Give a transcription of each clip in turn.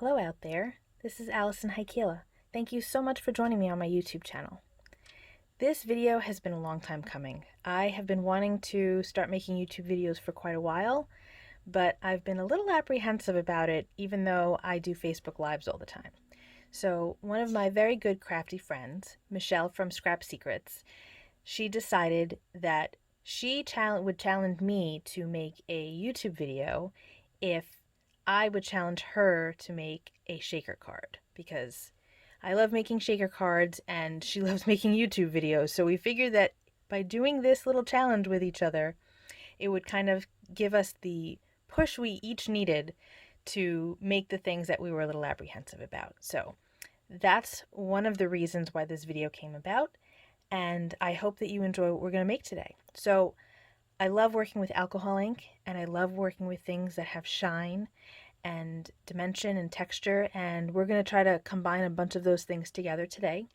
Hello out there, this is Allison Haikila. Thank you so much for joining me on my YouTube channel. This video has been a long time coming. I have been wanting to start making YouTube videos for quite a while, but I've been a little apprehensive about it even though I do Facebook Lives all the time. So one of my very good crafty friends, Michelle from Scrap Secrets, she decided that she would challenge me to make a YouTube video if I would challenge her to make a shaker card, because I love making shaker cards and she loves making YouTube videos. So we figured that by doing this little challenge with each other, it would kind of give us the push we each needed to make the things that we were a little apprehensive about. So that's one of the reasons why this video came about, and I hope that you enjoy what we're going to make today. So I love working with alcohol ink, and I love working with things that have shine and dimension and texture, and we're going to try to combine a bunch of those things together today.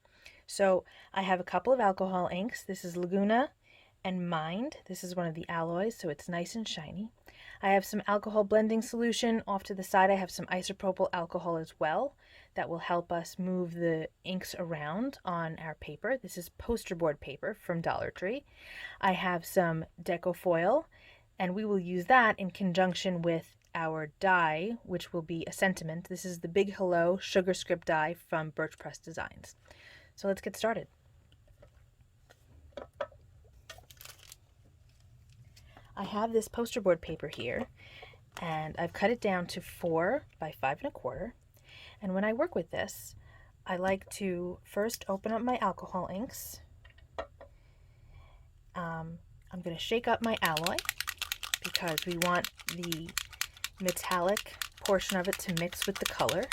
So I have a couple of alcohol inks. This is Laguna and Mind. This is one of the alloys, so it's nice and shiny. I have some alcohol blending solution. Off to the side I have some isopropyl alcohol as well that will help us move the inks around on our paper. This is poster board paper from Dollar Tree. I have some deco foil, and we will use that in conjunction with our die, which will be a sentiment. This is the Big Hello sugar script die from Birch Press Designs. So let's get started. I have this poster board paper here, and I've cut it down to 4 by 5 1/4. And when I work with this, I like to first open up my alcohol inks. I'm going to shake up my alloy because we want the metallic portion of it to mix with the color.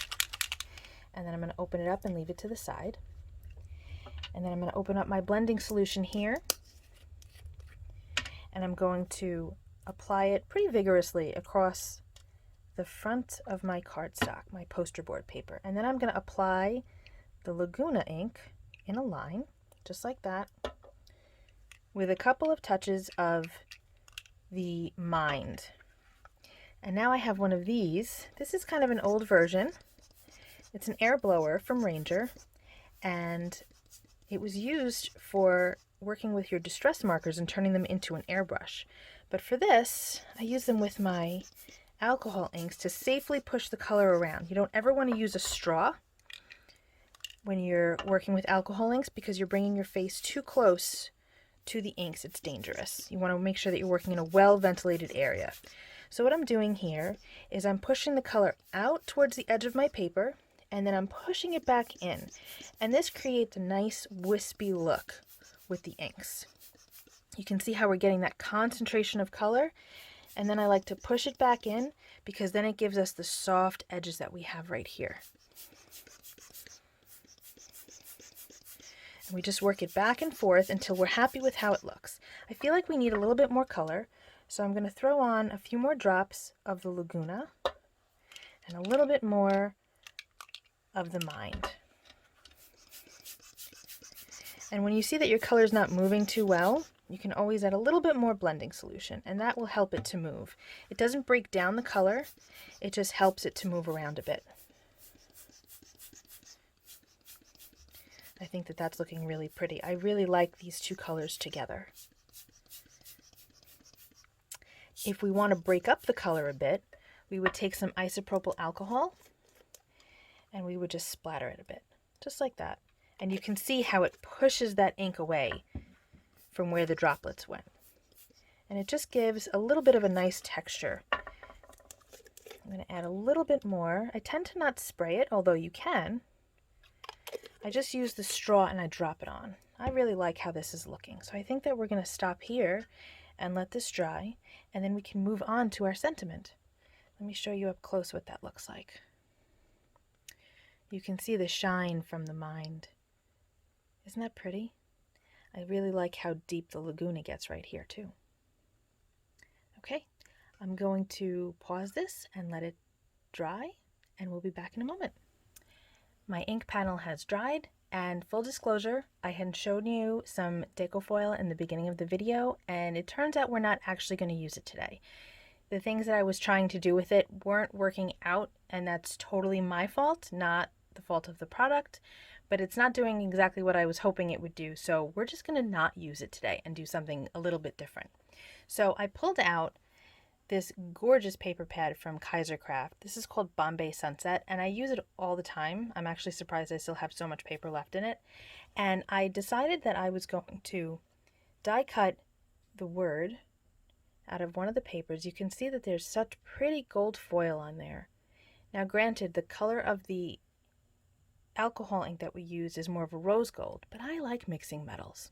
And then I'm going to open it up and leave it to the side. And then I'm going to open up my blending solution here, and I'm going to apply it pretty vigorously across the front of my cardstock, my poster board paper. And then I'm going to apply the Laguna ink in a line, just like that, with a couple of touches of the Mind. And now I have one of these. This is kind of an old version. It's an air blower from Ranger, and it was used for working with your distress markers and turning them into an airbrush. But for this, I use them with my alcohol inks to safely push the color around. You don't ever want to use a straw when you're working with alcohol inks because you're bringing your face too close to the inks. It's dangerous. You want to make sure that you're working in a well-ventilated area. So what I'm doing here is I'm pushing the color out towards the edge of my paper, and then I'm pushing it back in. And this creates a nice wispy look with the inks. You can see how we're getting that concentration of color, and then I like to push it back in because then it gives us the soft edges that we have right here. And we just work it back and forth until we're happy with how it looks. I feel like we need a little bit more color, so I'm going to throw on a few more drops of the Laguna and a little bit more of the Mind. And when you see that your color is not moving too well, you can always add a little bit more blending solution, and that will help it to move. It doesn't break down the color, it just helps it to move around a bit. I think that that's looking really pretty. I really like these two colors together. If we want to break up the color a bit, we would take some isopropyl alcohol and we would just splatter it a bit, just like that. And you can see how it pushes that ink away from where the droplets went. And it just gives a little bit of a nice texture. I'm going to add a little bit more. I tend to not spray it, although you can. I just use the straw and I drop it on. I really like how this is looking. So I think that we're going to stop here and let this dry, and then we can move on to our sentiment. Let me show you up close what that looks like. You can see the shine from the Mind. Isn't that pretty? I really like how deep the Laguna gets right here too. Okay, I'm going to pause this and let it dry, and we'll be back in a moment. My ink panel has dried, and full disclosure, I had shown you some deco foil in the beginning of the video, and it turns out we're not actually going to use it today. The things that I was trying to do with it weren't working out and that's totally my fault, not the fault of the product, but it's not doing exactly what I was hoping it would do, so we're just going to not use it today and do something a little bit different. So I pulled out this gorgeous paper pad from Kaisercraft. This is called Bombay Sunset, and I use it all the time. I'm actually surprised I still have so much paper left in it. And I decided that I was going to die cut the word out of one of the papers. You can see that there's such pretty gold foil on there. Now granted, the color of the alcohol ink that we use is more of a rose gold, but I like mixing metals.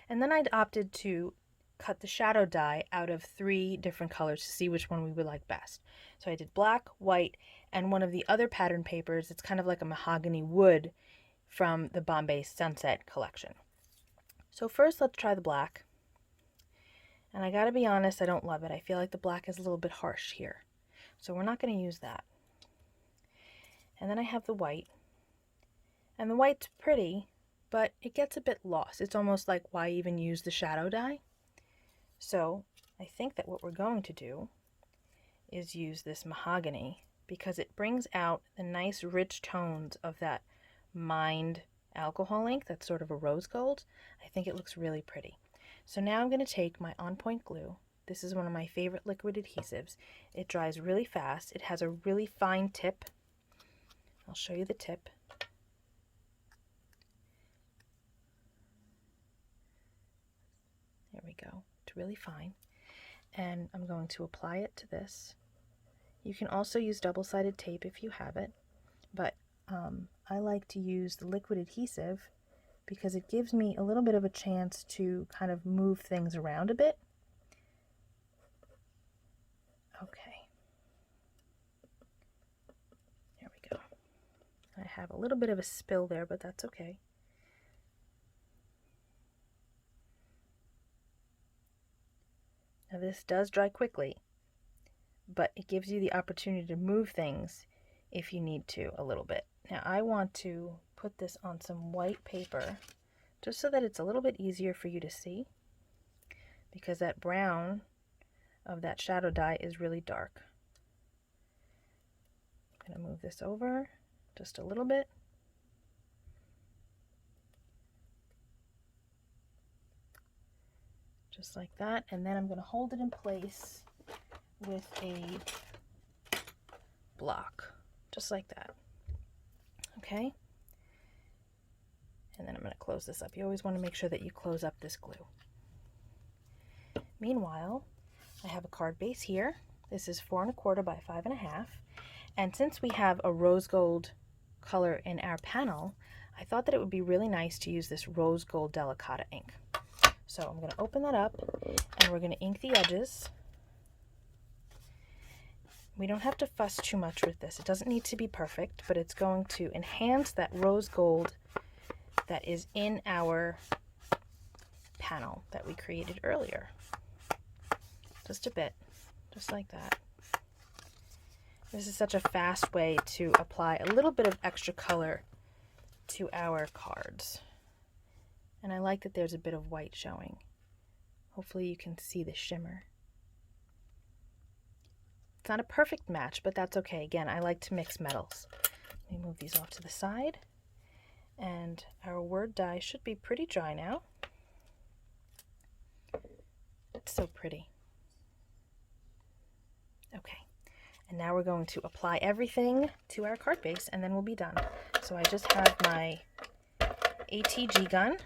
And then I'd opted to cut the shadow die out of 3 different colors to see which one we would like best. So I did black, white, and one of the other pattern papers. It's kind of like a mahogany wood from the Bombay Sunset collection. So first let's try the black. And I gotta be honest, I don't love it. I feel like the black is a little bit harsh here. So we're not going to use that. And then I have the white. And the white's pretty, but it gets a bit lost. It's almost like, why even use the shadow die? So I think that what we're going to do is use this mahogany because it brings out the nice rich tones of that mined alcohol ink that's sort of a rose gold. I think it looks really pretty. So now I'm going to take my On Point glue. This is one of my favorite liquid adhesives. It dries really fast. It has a really fine tip. I'll show you the tip. There we go. It's really fine. And I'm going to apply it to this. You can also use double-sided tape if you have it, but I like to use the liquid adhesive because it gives me a little bit of a chance to kind of move things around a bit. Okay. There we go. I have a little bit of a spill there, but that's okay. Now this does dry quickly, but it gives you the opportunity to move things if you need to a little bit. Now I want to put this on some white paper just so that it's a little bit easier for you to see, because that brown of that shadow dye is really dark. I'm going to move this over just a little bit. Just like that, and then I'm going to hold it in place with a block, just like that. Okay? And then I'm going to close this up. You always want to make sure that you close up this glue. Meanwhile, I have a card base here. This is 4 1/4 by 5 1/2. And since we have a rose gold color in our panel, I thought that it would be really nice to use this rose gold Delicata ink. So I'm going to open that up and we're going to ink the edges. We don't have to fuss too much with this. It doesn't need to be perfect, but it's going to enhance that rose gold that is in our panel that we created earlier. Just a bit, just like that. This is such a fast way to apply a little bit of extra color to our cards. And I like that there's a bit of white showing. Hopefully you can see the shimmer. It's not a perfect match, but that's okay. Again, I like to mix metals. Let me move these off to the side. And our word die should be pretty dry now. It's so pretty. Okay. And now we're going to apply everything to our card base and then we'll be done. So I just have my ATG gun.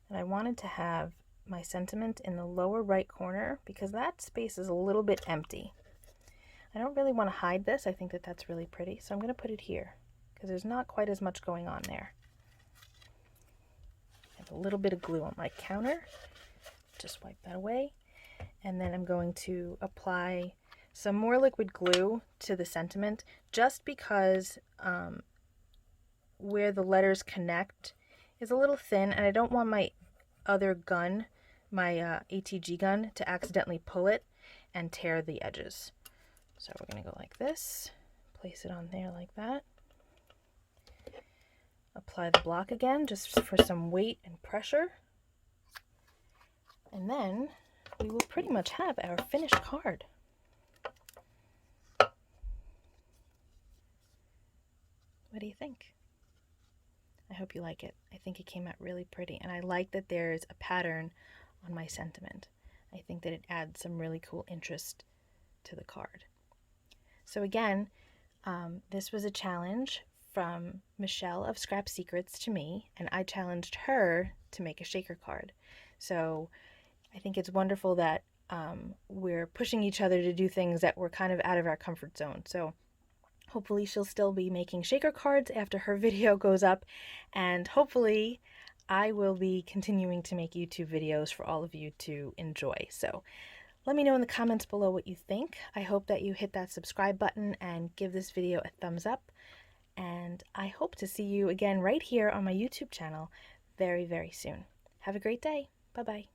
And I wanted to have my sentiment in the lower right corner because that space is a little bit empty. I don't really want to hide this. I think that that's really pretty. So I'm going to put it here because there's not quite as much going on there. I have a little bit of glue on my counter. Just wipe that away. And then I'm going to apply some more liquid glue to the sentiment just because where the letters connect is a little thin and I don't want my other gun, my ATG gun, to accidentally pull it and tear the edges. So we're going to go like this, place it on there like that. apply the block again just for some weight and pressure. And then we will pretty much have our finished card. What do you think? I hope you like it. I think it came out really pretty, and I like that there's a pattern on my sentiment. I think that it adds some really cool interest to the card. So again, this was a challenge from Michelle of Scrap Secrets to me, and I challenged her to make a shaker card. So I think it's wonderful that we're pushing each other to do things that were kind of out of our comfort zone. So hopefully she'll still be making shaker cards after her video goes up, and hopefully I will be continuing to make YouTube videos for all of you to enjoy. So let me know in the comments below what you think. I hope that you hit that subscribe button and give this video a thumbs up, and I hope to see you again right here on my YouTube channel very, very soon. Have a great day. Bye-bye.